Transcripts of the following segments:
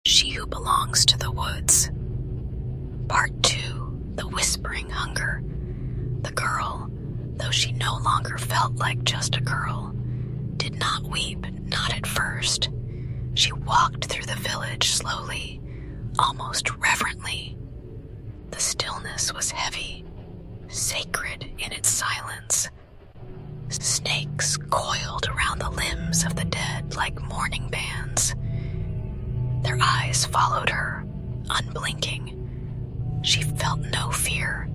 She Who Belongs to the Woods. Part 2, The Whispering Hunger. The girl, though she no longer felt like just a girl, did not weep, not at first. She walked through the village slowly, almost reverently. The stillness was heavy, sacred in its silence. Snakes coiled around the limbs of the dead like mourning bands. Their eyes followed her, unblinking. She felt no fear.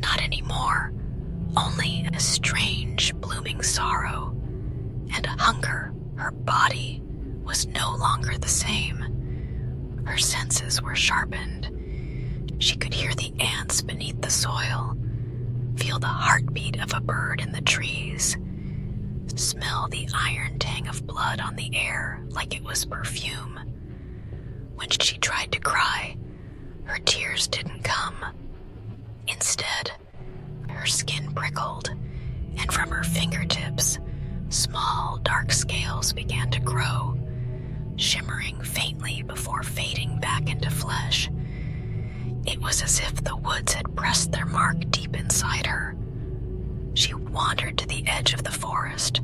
Not anymore, only a strange, blooming sorrow and a hunger. Her body was no longer the same. Her senses were sharpened. She could hear the ants beneath the soil, feel the heartbeat of a bird in the trees, smell the iron tang of blood on the air like it was perfume. When she tried to cry, her tears didn't come. Instead, her skin prickled, and from her fingertips, small dark scales began to grow, shimmering faintly before fading back into flesh. It was as if the woods had pressed their mark deep inside her. She wandered to the edge of the forest,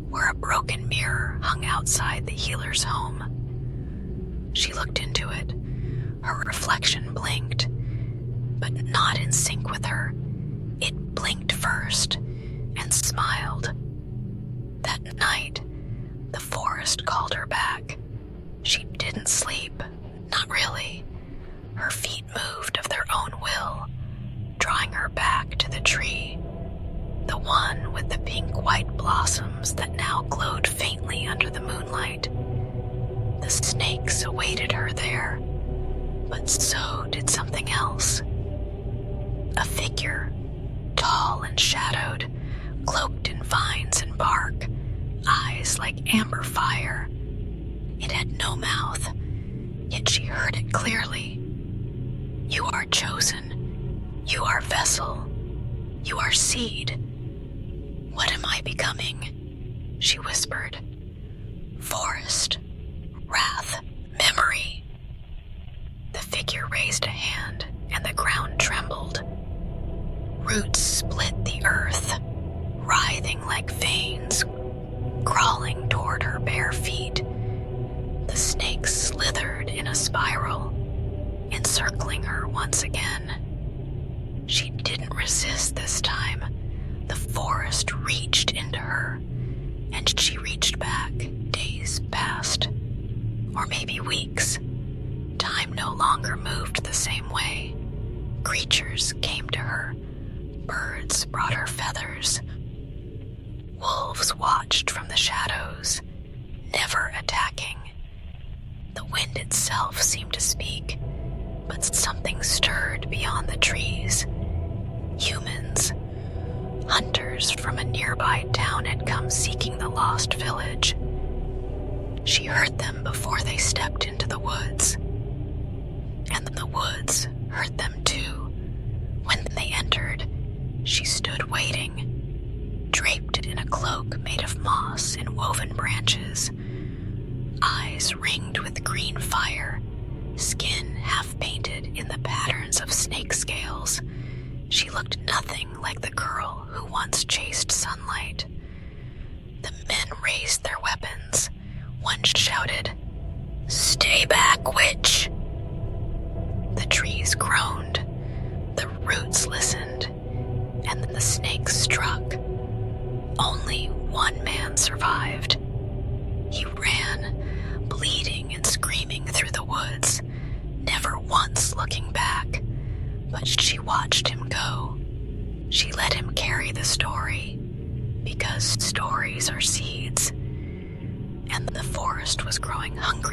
where a broken mirror hung outside the healer's home. She looked into it. Her reflection blinked, but not in sync with her. It blinked first and smiled. That night, the forest called her back. She didn't sleep, not really. Her feet moved of their own will, drawing her back to the tree, the one with the pink-white blossoms that now glowed faintly under the moonlight. The snakes awaited her there, but so did something else. A figure, tall and shadowed, cloaked in vines and bark, eyes like amber fire. It had no mouth, yet she heard it clearly. "You are chosen. You are vessel. You are seed. What am I becoming?" she whispered. "Forest, wrath, memory." The figure raised a hand, and the ground trembled. Roots split the earth, writhing like veins, crawling toward her bare feet. The snakes slithered in a spiral, encircling her once again. She didn't resist this time. The forest reached into her, and she reached back. Days passed, or maybe weeks. Time no longer moved the same way. Creatures came to her. Birds brought her feathers. Wolves watched from the shadows, never attacking. The wind itself seemed to speak, but something stirred beyond the trees. Humans, hunters from a nearby town, had come seeking the lost village. She heard them before they stepped into the woods. And the woods heard them too. When they entered, she stood waiting, draped in a cloak made of moss and woven branches, eyes ringed with green fire, skin half-painted in the patterns of snake scales. She looked nothing like the girl who once chased sunlight. The men raised their weapons. One shouted, "Stay back, witch!" The trees groaned, the roots listened, and then the snakes struck. Only one man survived. He ran, bleeding and screaming through the woods, never once looking back. But she watched him go. She let him carry the story, because stories are seeds. And the forest was growing hungry